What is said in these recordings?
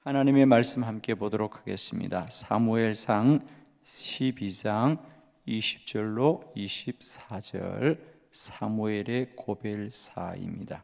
하나님의 말씀 함께 보도록 하겠습니다. 사무엘상 12장 20절로 24절 사무엘의 고별사입니다.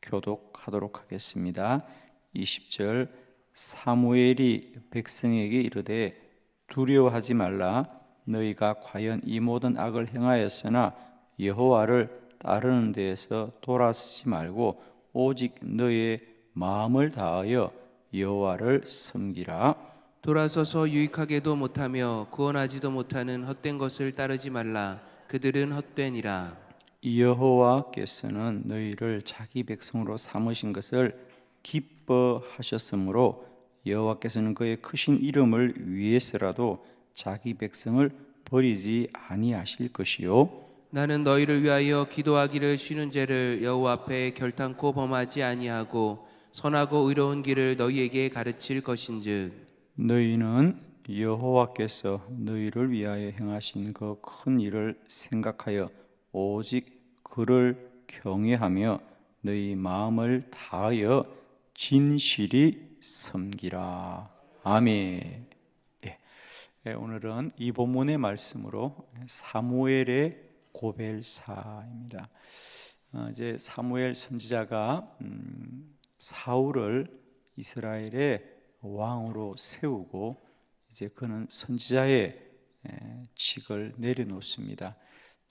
교독하도록 하겠습니다. 20절 사무엘이 백성에게 이르되 두려워하지 말라. 너희가 과연 이 모든 악을 행하였으나 여호와를 따르는 데에서 돌아서지 말고 오직 너희의 마음을 다하여 여호와를 섬기라. 돌아서서 유익하게도 못하며 구원하지도 못하는 헛된 것을 따르지 말라. 그들은 헛되니라. 여호와께서는 너희를 자기 백성으로 삼으신 것을 기뻐하셨으므로 여호와께서는 그의 크신 이름을 위해서라도 자기 백성을 버리지 아니하실 것이요. 나는 너희를 위하여 기도하기를 쉬는 죄를 여호와 앞에 결탄코 범하지 아니하고 선하고 의로운 길을 너희에게 가르칠 것인즉 너희는 여호와께서 너희를 위하여 행하신 그 큰 일을 생각하여 오직 그를 경외하며 너희 마음을 다하여 진실이 섬기라. 아멘. 오늘은 이 본문의 말씀으로 사무엘의 고별사입니다. 이제 사무엘 선지자가 사울을 이스라엘의 왕으로 세우고 이제 그는 선지자의 직을 내려놓습니다.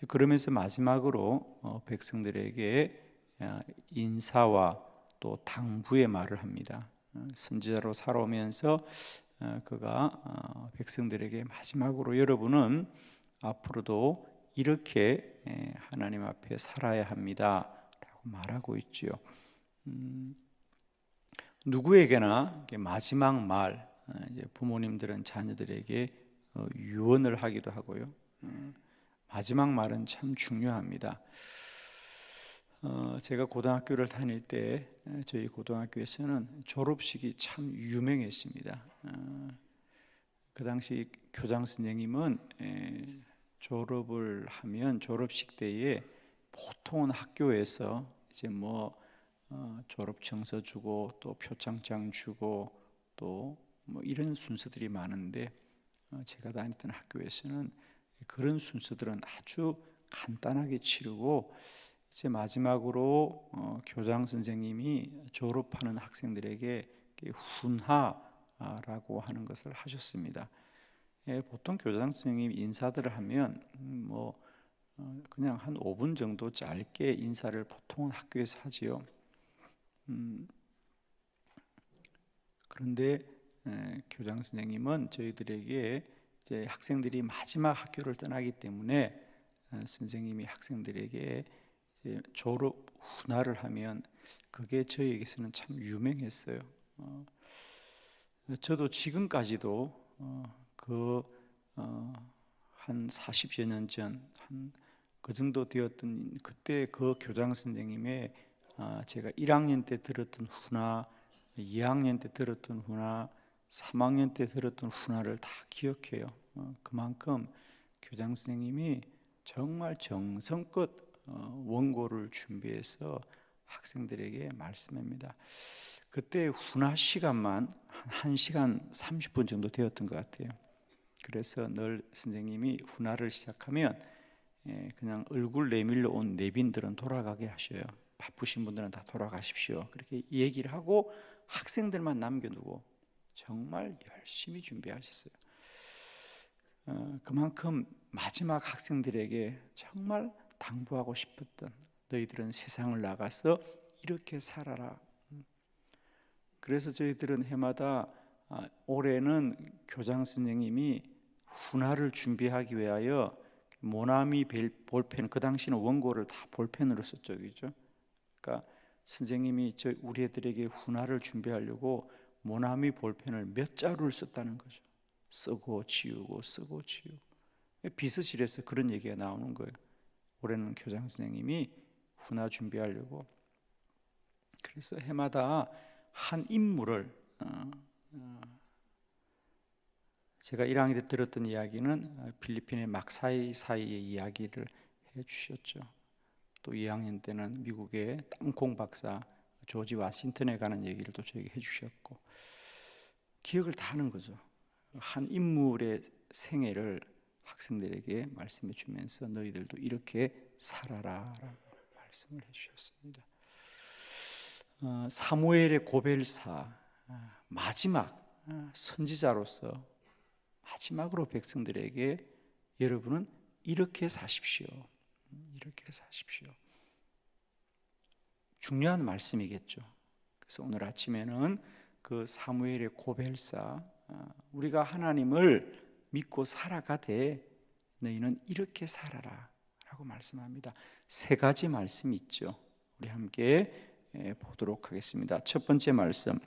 그러면서 마지막으로 백성들에게 인사와 또 당부의 말을 합니다. 선지자로 살아오면서 그가 백성들에게 마지막으로 여러분은 앞으로도 이렇게 하나님 앞에 살아야 합니다 라고 말하고 있지요. 누구에게나 마지막 말, 이제 부모님들은 자녀들에게 유언을 하기도 하고요. 마지막 말은 참 중요합니다. 제가 고등학교를 다닐 때 저희 고등학교에서는 졸업식이 참 유명했습니다. 그 당시 교장 선생님은 졸업을 하면 졸업식 때에 보통은 학교에서 이제 졸업 청서 주고 또 표창장 주고 또 이런 순서들이 많은데 제가 다녔던 학교에서는 그런 순서들은 아주 간단하게 치르고 이제 마지막으로 교장 선생님이 졸업하는 학생들에게 훈하라고 하는 것을 하셨습니다. 보통 교장 선생님이 인사들을 하면 그냥 한 5분 정도 짧게 인사를 보통은 학교에서 하지요. 그런데 교장 선생님은 저희들에게 이제 학생들이 마지막 학교를 떠나기 때문에 선생님이 학생들에게 이제 졸업 훈화를 하면 그게 저희에게서는 참 유명했어요. 저도 지금까지도 한 40여 년 전, 한 그 정도 되었던 그때 그 교장 선생님의 제가 1학년 때 들었던 훈화, 2학년 때 들었던 훈화, 3학년 때 들었던 훈화를 다 기억해요. 그만큼 교장 선생님이 정말 정성껏 원고를 준비해서 학생들에게 말씀합니다. 그때 훈화 시간만 한 1시간 30분 정도 되었던 것 같아요. 그래서 늘 선생님이 훈화를 시작하면 그냥 얼굴 내밀러 온 내빈들은 돌아가게 하셔요. 바쁘신 분들은 다 돌아가십시오. 그렇게 얘기를 하고 학생들만 남겨두고 정말 열심히 준비하셨어요. 그만큼 마지막 학생들에게 정말 당부하고 싶었던 너희들은 세상을 나가서 이렇게 살아라. 그래서 저희들은 해마다 올해는 교장 선생님이 훈화를 준비하기 위하여 모나미 볼펜, 그 당시는 원고를 다 볼펜으로 썼죠, 그죠? 그러니까 선생님이 우리 애들에게 훈화를 준비하려고 모나미 볼펜을 몇 자루를 썼다는 거죠. 쓰고 지우고 쓰고 지우고. 비서실에서 그런 얘기가 나오는 거예요. 올해는 교장 선생님이 훈화 준비하려고. 그래서 해마다 한 인물을 제가 1학년 때 들었던 이야기는 필리핀의 막사이사이의 이야기를 해주셨죠. 또 2학년 때는 미국의 땅콩 박사 조지 워싱턴에 관한 얘기를 또 저에게 해주셨고, 기억을 다 하는 거죠. 한 인물의 생애를 학생들에게 말씀해 주면서 너희들도 이렇게 살아라라고 말씀을 해주셨습니다. 사무엘의 고별사, 마지막 선지자로서 마지막으로 백성들에게 여러분은 이렇게 사십시오. 이렇게 사십시오. 중요한 말씀이겠죠. 그래서 오늘 아침에는 그 사무엘의 고별사, 우리가 하나님을 믿고 살아가되 너희는 이렇게 살아라 라고 말씀합니다. 세 가지 말씀이 있죠. 우리 함께 보도록 하겠습니다. 첫 번째 말씀,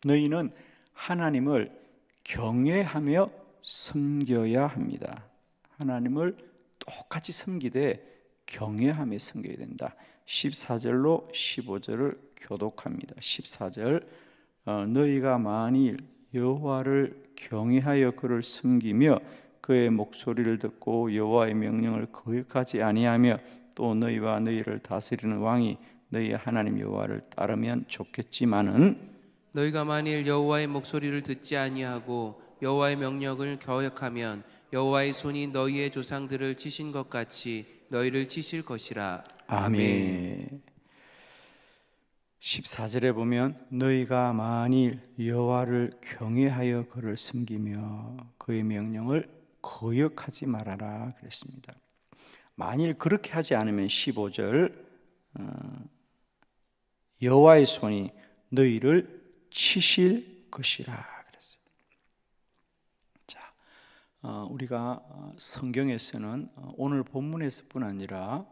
너희는 하나님을 경외하며 섬겨야 합니다. 하나님을 똑같이 섬기되 경외하며 섬겨야 된다. 14절로 15절을 교독합니다. 14절, 너희가 만일 여호와를 경외하여 그를 섬기며 그의 목소리를 듣고 여호와의 명령을 거역하지 아니하며 또 너희와 너희를 다스리는 왕이 너희 하나님 여호와를 따르면 좋겠지만은, 너희가 만일 여호와의 목소리를 듣지 아니하고 여호와의 명령을 거역하면 여호와의 손이 너희의 조상들을 치신 것 같이 너희를 치실 것이라. 아멘. 14절에 보면 너희가 만일 여호와를 경외하여 그를 섬기며 그의 명령을 거역하지 말아라 그랬습니다. 만일 그렇게 하지 않으면 15절, 여호와의 손이 너희를 치실 것이라 그랬어요. 자, 우리가 성경에서는 오늘 본문에서뿐 아니라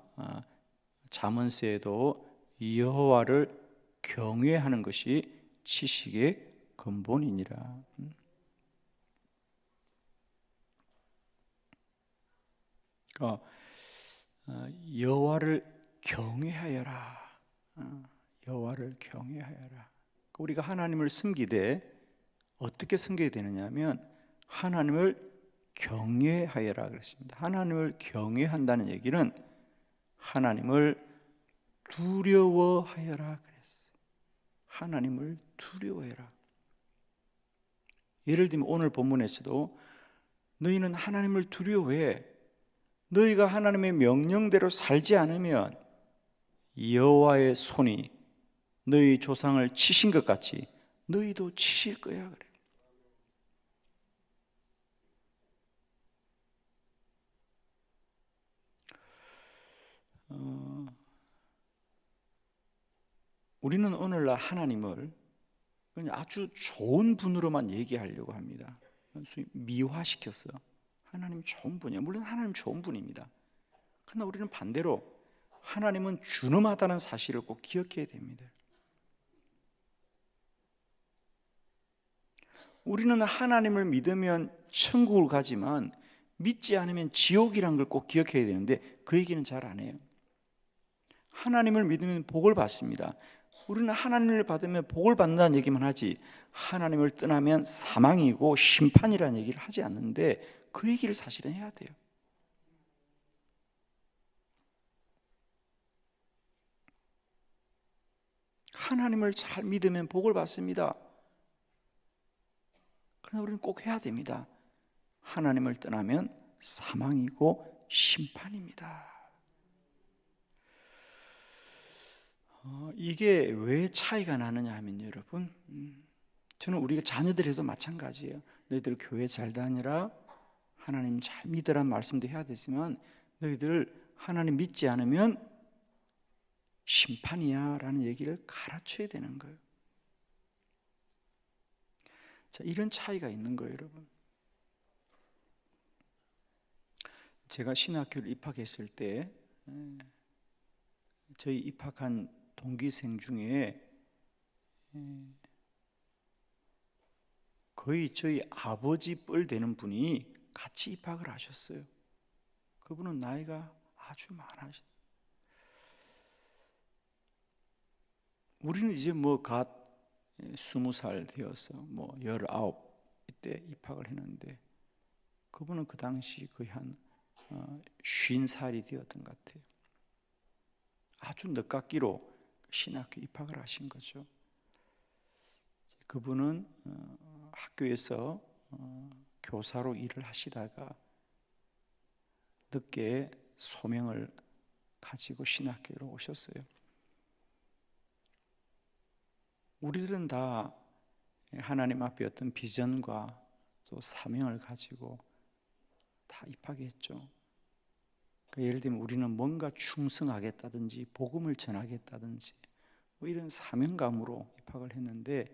잠언서에도 여호와를 경외하는 것이 지식의 근본이니라. 여호와를 경외하여라. 여호와를 경외하여라. 우리가 하나님을 섬기되 어떻게 섬겨야 되느냐 하면 하나님을 경외하여라 그랬습니다. 하나님을 경외한다는 얘기는 하나님을 두려워하여라 그랬어요. 하나님을 두려워해라. 예를 들면 오늘 본문에서도 너희는 하나님을 두려워해. 너희가 하나님의 명령대로 살지 않으면 여호와의 손이 너희 조상을 치신 것 같이 너희도 치실 거야 그래. 우리는 오늘날 하나님을 그냥 아주 좋은 분으로만 얘기하려고 합니다. 미화시켰어. 하나님 좋은 분이야. 물론 하나님 좋은 분입니다. 그러나 우리는 반대로 하나님은 준엄하다는 사실을 꼭 기억해야 됩니다. 우리는 하나님을 믿으면 천국을 가지만 믿지 않으면 지옥이란 걸 꼭 기억해야 되는데 그 얘기는 잘 안 해요. 하나님을 믿으면 복을 받습니다. 우리는 하나님을 받으면 복을 받는다는 얘기만 하지 하나님을 떠나면 사망이고 심판이라는 얘기를 하지 않는데 그 얘기를 사실은 해야 돼요. 하나님을 잘 믿으면 복을 받습니다. 그러나 우리는 꼭 해야 됩니다. 하나님을 떠나면 사망이고 심판입니다. 이게 왜 차이가 나느냐 하면 여러분, 저는 우리가 자녀들 해도 마찬가지예요. 너희들 교회 잘 다니라, 하나님 잘 믿으란 말씀도 해야 되지만 너희들 하나님 믿지 않으면 심판이야 라는 얘기를 가르쳐야 되는 거예요. 자, 이런 차이가 있는 거예요 여러분. 제가 신학교를 입학했을 때 저희 입학한 동기생 중에 거의 저희 아버지 뻘 되는 분이 같이 입학을 하셨어요. 그분은 나이가 아주 많으신. 우리는 이제 뭐 갓 20살 되어서 뭐 19 이때 입학을 했는데 그분은 그 당시 거의 한 50살이 되었던 것 같아요. 아주 늦깎이로 신학교 입학을 하신 거죠. 그분은 학교에서 교사로 일을 하시다가 늦게 소명을 가지고 신학교로 오셨어요. 우리들은 다 하나님 앞에 어떤 비전과 또 사명을 가지고 다 입학했죠. 예를 들면 우리는 뭔가 충성하겠다든지 복음을 전하겠다든지 뭐 이런 사명감으로 입학을 했는데,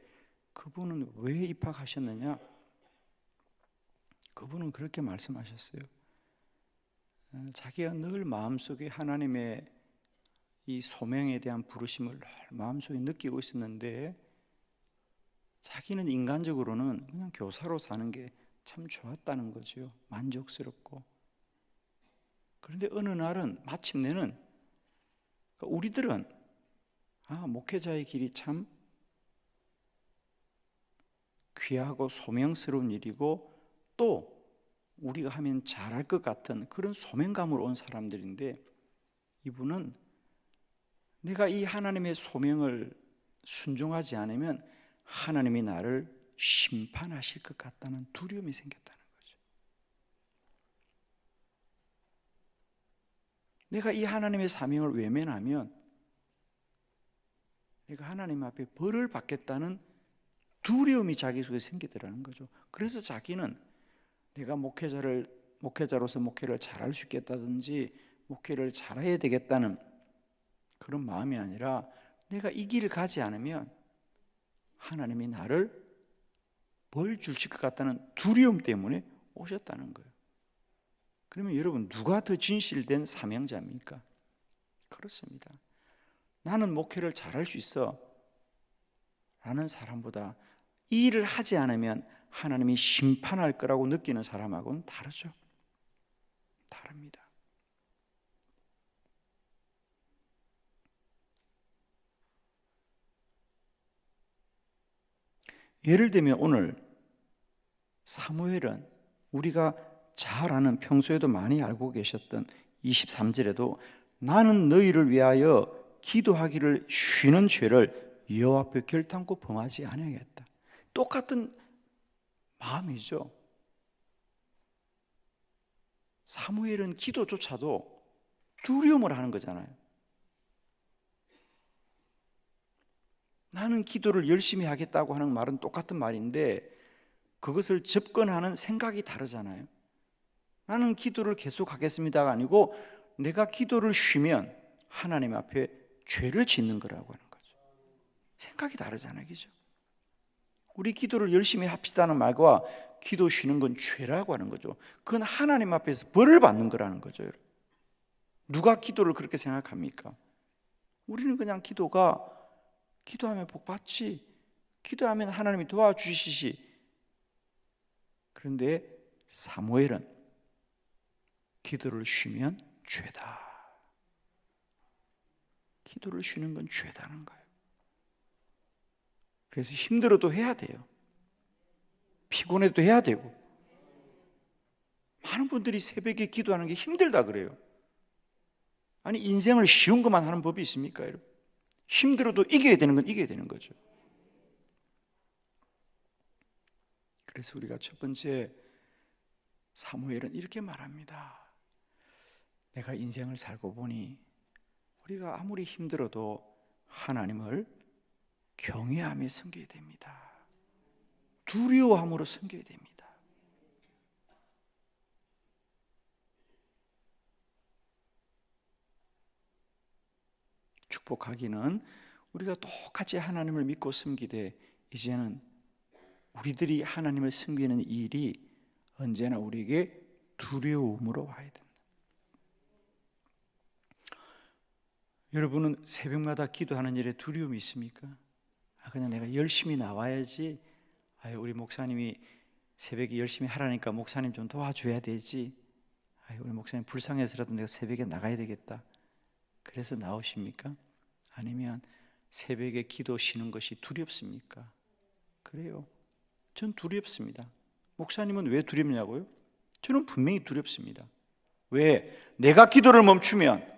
그분은 왜 입학하셨느냐? 그분은 그렇게 말씀하셨어요. 자기가 늘 마음속에 하나님의 이 소명에 대한 부르심을 늘 마음속에 느끼고 있었는데, 자기는 인간적으로는 그냥 교사로 사는 게 참 좋았다는 거죠. 만족스럽고. 그런데 어느 날은 마침내는 우리들은 목회자의 길이 참 귀하고 소명스러운 일이고 또 우리가 하면 잘할 것 같은 그런 소명감으로 온 사람들인데, 이분은 내가 이 하나님의 소명을 순종하지 않으면 하나님이 나를 심판하실 것 같다는 두려움이 생겼다는 거죠. 내가 이 하나님의 사명을 외면하면 내가 하나님 앞에 벌을 받겠다는 두려움이 자기 속에 생기더라는 거죠. 그래서 자기는 내가 목회자로서 목회를 잘할 수 있겠다든지 목회를 잘해야 되겠다는 그런 마음이 아니라, 내가 이 길을 가지 않으면 하나님이 나를 벌 주실 것 같다는 두려움 때문에 오셨다는 거예요. 그러면 여러분, 누가 더 진실된 사명자입니까? 그렇습니다. 나는 목회를 잘할 수 있어 라는 사람보다 이 일을 하지 않으면 하나님이 심판할 거라고 느끼는 사람하고는 다르죠. 다릅니다. 예를 들면 오늘 사무엘은 우리가 잘 아는, 평소에도 많이 알고 계셨던 23절에도 나는 너희를 위하여 기도하기를 쉬는 죄를 여호와 앞에 결단코 범하지 아니하겠다. 똑같은 마음이죠. 사무엘은 기도조차도 두려움을 하는 거잖아요. 나는 기도를 열심히 하겠다고 하는 말은 똑같은 말인데 그것을 접근하는 생각이 다르잖아요. 나는 기도를 계속하겠습니다가 아니고 내가 기도를 쉬면 하나님 앞에 죄를 짓는 거라고 하는 거죠. 생각이 다르잖아요, 그죠? 우리 기도를 열심히 합시다는 말과 기도 쉬는 건 죄라고 하는 거죠. 그건 하나님 앞에서 벌을 받는 거라는 거죠. 누가 기도를 그렇게 생각합니까? 우리는 그냥 기도하면 복 받지, 기도하면 하나님이 도와주시지. 그런데 사무엘은 기도를 쉬면 죄다. 기도를 쉬는 건 죄다는 거예요. 그래서 힘들어도 해야 돼요. 피곤해도 해야 되고. 많은 분들이 새벽에 기도하는 게 힘들다 그래요. 아니, 인생을 쉬운 것만 하는 법이 있습니까, 여러분? 힘들어도 이겨야 되는 건 이겨야 되는 거죠. 그래서 우리가 첫 번째, 사무엘은 이렇게 말합니다. 내가 인생을 살고 보니 우리가 아무리 힘들어도 하나님을 경외하며 섬겨야 됩니다. 두려워함으로 섬겨야 됩니다. 축복하기는 우리가 똑같이 하나님을 믿고 섬기되 이제는 우리들이 하나님을 섬기는 일이 언제나 우리에게 두려움으로 와야 된다. 여러분은 새벽마다 기도하는 일에 두려움이 있습니까? 그냥 내가 열심히 나와야지. 우리 목사님이 새벽에 열심히 하라니까 목사님 좀 도와줘야 되지. 우리 목사님 불쌍해서라도 내가 새벽에 나가야 되겠다. 그래서 나오십니까? 아니면 새벽에 기도 쉬는 것이 두렵습니까? 그래요. 전 두렵습니다. 목사님은 왜 두렵냐고요? 저는 분명히 두렵습니다. 왜? 내가 기도를 멈추면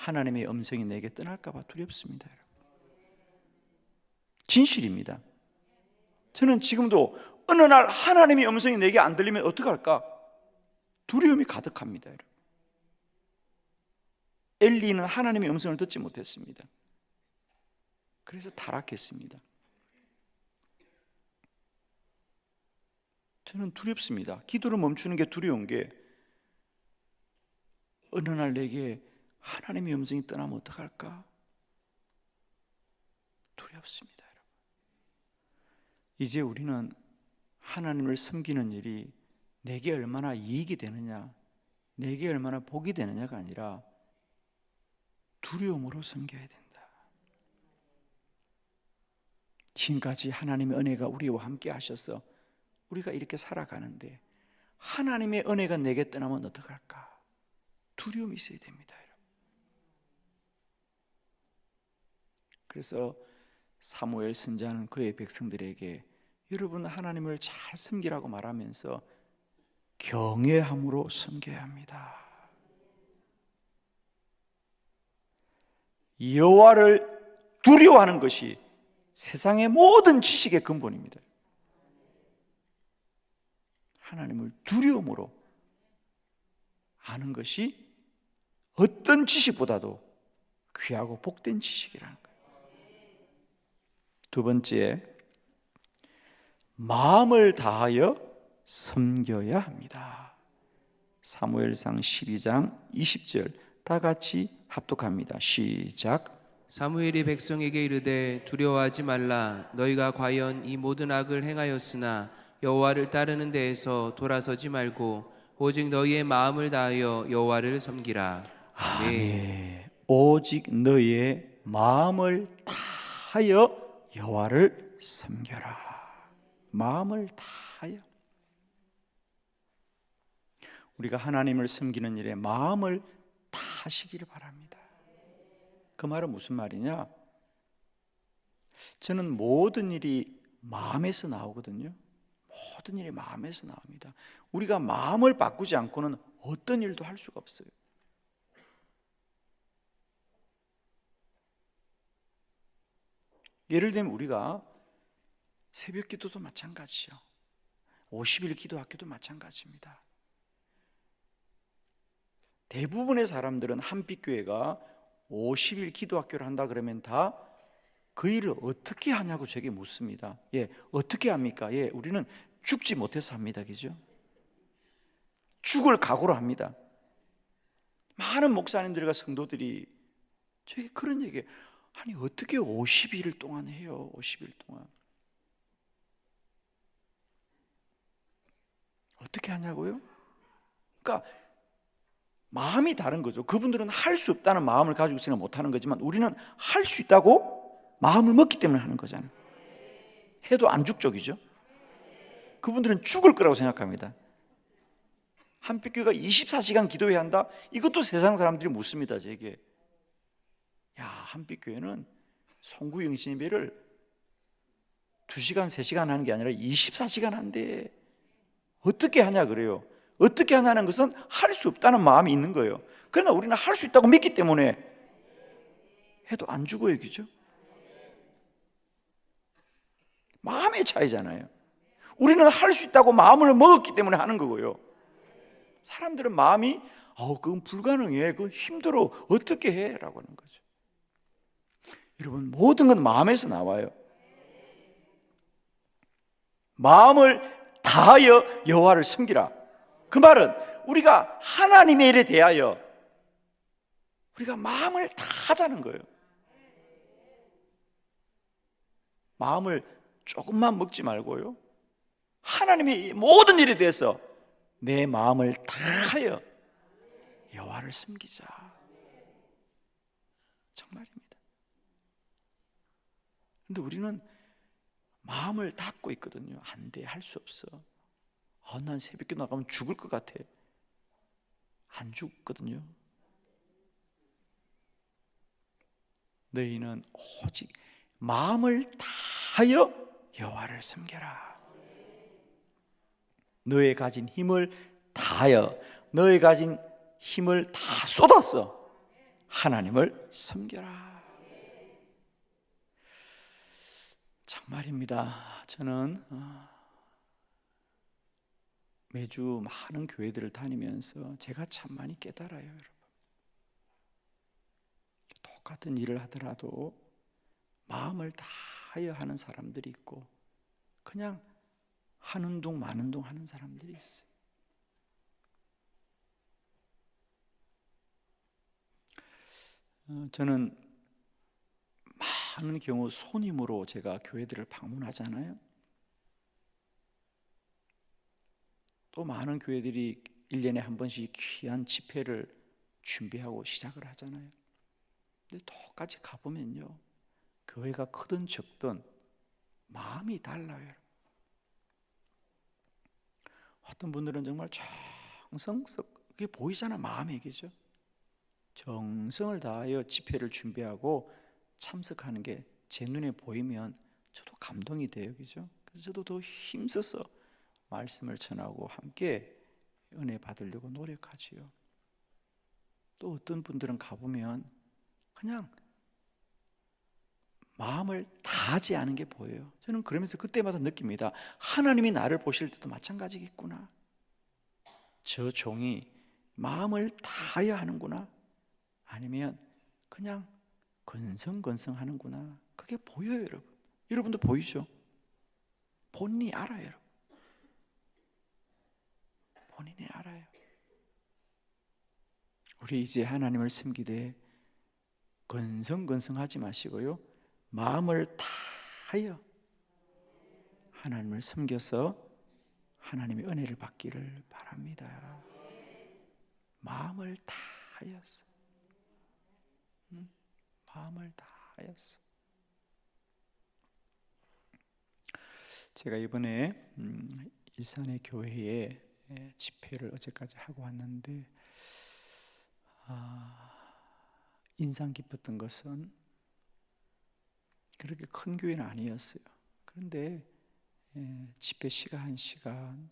하나님의 음성이 내게 떠날까 봐 두렵습니다. 진실입니다. 저는 지금도 어느 날 하나님의 음성이 내게 안 들리면 어떡할까? 두려움이 가득합니다. 엘리는 하나님의 음성을 듣지 못했습니다. 그래서 타락했습니다. 저는 두렵습니다. 기도를 멈추는 게 두려운 게 어느 날 내게 하나님의 음성이 떠나면 어떡할까? 두렵습니다. 여러분. 이제 우리는 하나님을 섬기는 일이 내게 얼마나 이익이 되느냐, 내게 얼마나 복이 되느냐가 아니라 두려움으로 섬겨야 된다. 지금까지 하나님의 은혜가 우리와 함께 하셔서 우리가 이렇게 살아가는데 하나님의 은혜가 내게 떠나면 어떡할까? 두려움이 있어야 됩니다. 그래서 사무엘 선지자는 그의 백성들에게 여러분 하나님을 잘 섬기라고 말하면서 경외함으로 섬겨야 합니다. 여호와를 두려워하는 것이 세상의 모든 지식의 근본입니다. 하나님을 두려움으로 아는 것이 어떤 지식보다도 귀하고 복된 지식이라는 거예요. 두 번째, 마음을 다하여 섬겨야 합니다. 사무엘상 12장 20절 다 같이 합독합니다. 시작. 사무엘이 백성에게 이르되 두려워하지 말라. 너희가 과연 이 모든 악을 행하였으나 여호와를 따르는 데에서 돌아서지 말고 오직 너희의 마음을 다하여 여호와를 섬기라. 아멘. 오직 너희의 마음을 다하여 여호와를 섬겨라. 마음을 다하여. 우리가 하나님을 섬기는 일에 마음을 다하시기를 바랍니다. 그 말은 무슨 말이냐? 저는 모든 일이 마음에서 나오거든요. 모든 일이 마음에서 나옵니다. 우리가 마음을 바꾸지 않고는 어떤 일도 할 수가 없어요. 예를 들면 우리가 새벽 기도도 마찬가지죠. 50일 기도 학교도 마찬가지입니다. 대부분의 사람들은 한빛교회가 50일 기도 학교를 한다 그러면 다 그 일을 어떻게 하냐고 저에게 묻습니다. 예, 어떻게 합니까? 예, 우리는 죽지 못해서 합니다. 그죠? 죽을 각오로 합니다. 많은 목사님들과 성도들이 저에게 그런 얘기, 아니 어떻게 50일 동안 해요? 50일 동안 어떻게 하냐고요? 그러니까 마음이 다른 거죠. 그분들은 할 수 없다는 마음을 가지고 있으면 못하는 거지만 우리는 할 수 있다고 마음을 먹기 때문에 하는 거잖아요. 해도 안 죽적이죠. 그분들은 죽을 거라고 생각합니다. 한빛교회가 24시간 기도해야 한다? 이것도 세상 사람들이 묻습니다. 제게. 야, 한빛교회는 송구영신 예배를 2시간, 3시간 하는 게 아니라 24시간 한대. 어떻게 하냐 그래요. 어떻게 하냐는 것은 할 수 없다는 마음이 있는 거예요. 그러나 우리는 할 수 있다고 믿기 때문에 해도 안 죽어요. 그죠? 마음의 차이잖아요. 우리는 할 수 있다고 마음을 먹었기 때문에 하는 거고요. 사람들은 마음이 그건 불가능해, 그건 힘들어, 어떻게 해? 라고 하는 거죠. 여러분, 모든 건 마음에서 나와요. 마음을 다하여 여호와를 섬기라. 그 말은 우리가 하나님의 일에 대하여 우리가 마음을 다하자는 거예요. 마음을 조금만 먹지 말고요, 하나님의 모든 일에 대해서 내 마음을 다하여 여호와를 섬기자. 정말입니다. 근데 우리는 마음을 닫고 있거든요. 안 돼, 할 수 없어. 난 새벽기도 나가면 죽을 것 같아. 안 죽거든요. 너희는 오직 마음을 다하여 여호와를 섬겨라. 너의 가진 힘을 다하여, 너의 가진 힘을 다 쏟았어. 하나님을 섬겨라. 정말입니다. 저는 매주 많은 교회들을 다니면서 제가 참 많이 깨달아요, 여러분. 똑같은 일을 하더라도 마음을 다하여 하는 사람들이 있고 그냥 하는 둥 마는 둥 하는 사람들이 있어요. 저는 많은 경우 손님으로 제가 교회들을 방문하잖아요. 또 많은 교회들이 1년에 한 번씩 귀한 집회를 준비하고 시작을 하잖아요. 근데 똑같이 가보면요, 교회가 크든 적든 마음이 달라요. 어떤 분들은 정말 정성스럽게, 그게 보이잖아, 마음이, 그죠? 정성을 다하여 집회를 준비하고 참석하는 게 제 눈에 보이면 저도 감동이 돼요, 그죠? 그래서 저도 더 힘써서 말씀을 전하고 함께 은혜 받으려고 노력하지요. 또 어떤 분들은 가보면 그냥 마음을 다하지 않은 게 보여요. 저는 그러면서 그때마다 느낍니다. 하나님이 나를 보실 때도 마찬가지겠구나. 저 종이 마음을 다하여 하는구나, 아니면 그냥 건성건성하는구나, 그게 보여요, 여러분. 여러분도 보이죠? 본인이 알아요, 여러분. 본인이 알아요. 우리 이제 하나님을 섬기되 건성건성하지 마시고요, 마음을 다하여 하나님을 섬겨서 하나님의 은혜를 받기를 바랍니다. 마음을 다하였어. 마음을 다하였어. 제가 이번에 일산의 교회에 집회를 어제까지 하고 왔는데 인상 깊었던 것은 그렇게 큰 교회는 아니었어요. 그런데 집회 시간 1시간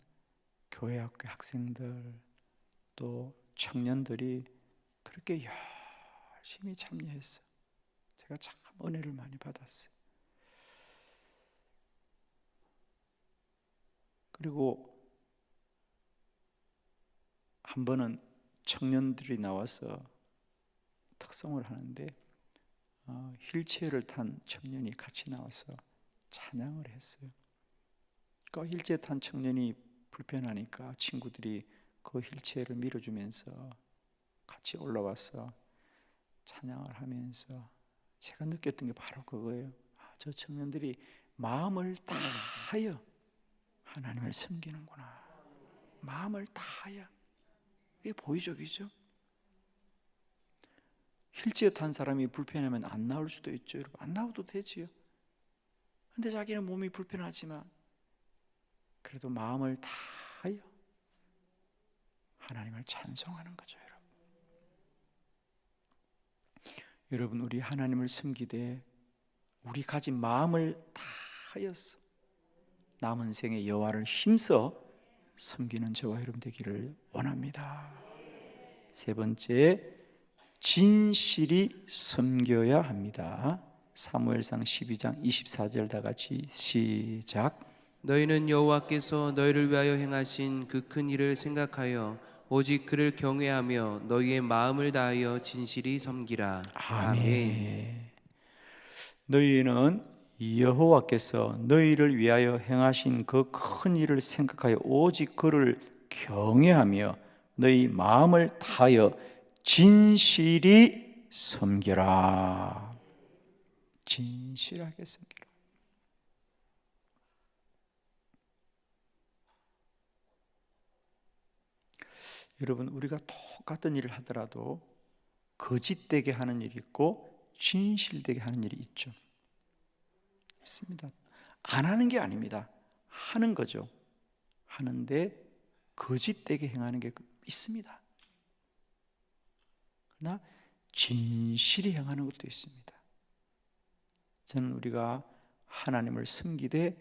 교회 학교 학생들 또 청년들이 그렇게 열심히 참여했어요. 제가 참 은혜를 많이 받았어요. 그리고 한 번은 청년들이 나와서 특송을 하는데 휠체어를 탄 청년이 같이 나와서 찬양을 했어요. 그 휠체어 탄 청년이 불편하니까 친구들이 그 휠체어를 밀어주면서 같이 올라와서 찬양을 하면서 제가 느꼈던 게 바로 그거예요. 저 청년들이 마음을 다하여 하나님을 섬기는구나. 마음을 다하여. 이게 보이죠, 그죠? 휠체어 탄 사람이 불편하면 안 나올 수도 있죠, 여러분. 안 나와도 되지요. 근데 자기는 몸이 불편하지만 그래도 마음을 다하여 하나님을 찬송하는 거죠, 여러분. 여러분, 우리 하나님을 섬기되 우리 가진 마음을 다하여서 남은 생에 여호와를 힘써 섬기는 저와 여러분 되기를 원합니다. 세 번째, 진실이 섬겨야 합니다. 사무엘상 12장 24절 다 같이 시작. 너희는 여호와께서 너희를 위하여 행하신 그 큰 일을 생각하여 오직 그를 경외하며 너희의 마음을 다하여 진실이 섬기라. 아멘. 너희는 여호와께서 너희를 위하여 행하신 그 큰 일을 생각하여 오직 그를 경외하며 너희 마음을 다하여 진실이 섬겨라. 진실하게 섬겨라. 여러분, 우리가 똑같은 일을 하더라도 거짓되게 하는 일이 있고 진실되게 하는 일이 있죠. 있습니다. 안 하는 게 아닙니다. 하는 거죠. 하는데 거짓되게 행하는 게 있습니다. 그러나 진실이 행하는 것도 있습니다. 저는 우리가 하나님을 섬기되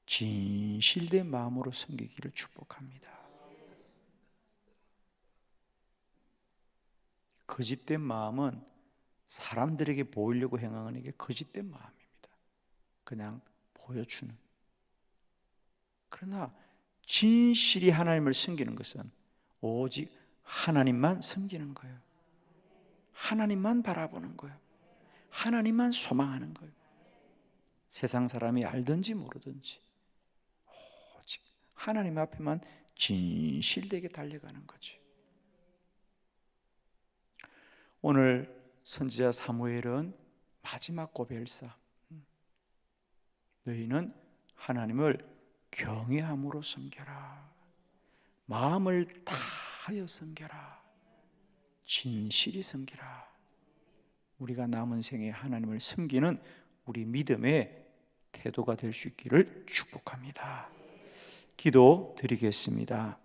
진실된 마음으로 섬기기를 축복합니다. 거짓된 마음은 사람들에게 보이려고 행하는 게 거짓된 마음입니다. 그냥 보여주는. 그러나 진실이 하나님을 섬기는 것은 오직 하나님만 섬기는 거예요. 하나님만 바라보는 거예요. 하나님만 소망하는 거예요. 세상 사람이 알든지 모르든지 오직 하나님 앞에만 진실되게 달려가는 거지. 오늘 선지자 사무엘은 마지막 고별사, 너희는 하나님을 경외함으로 섬겨라, 마음을 다하여 섬겨라, 진실이 섬기라. 우리가 남은 생에 하나님을 섬기는 우리 믿음의 태도가 될 수 있기를 축복합니다. 기도 드리겠습니다.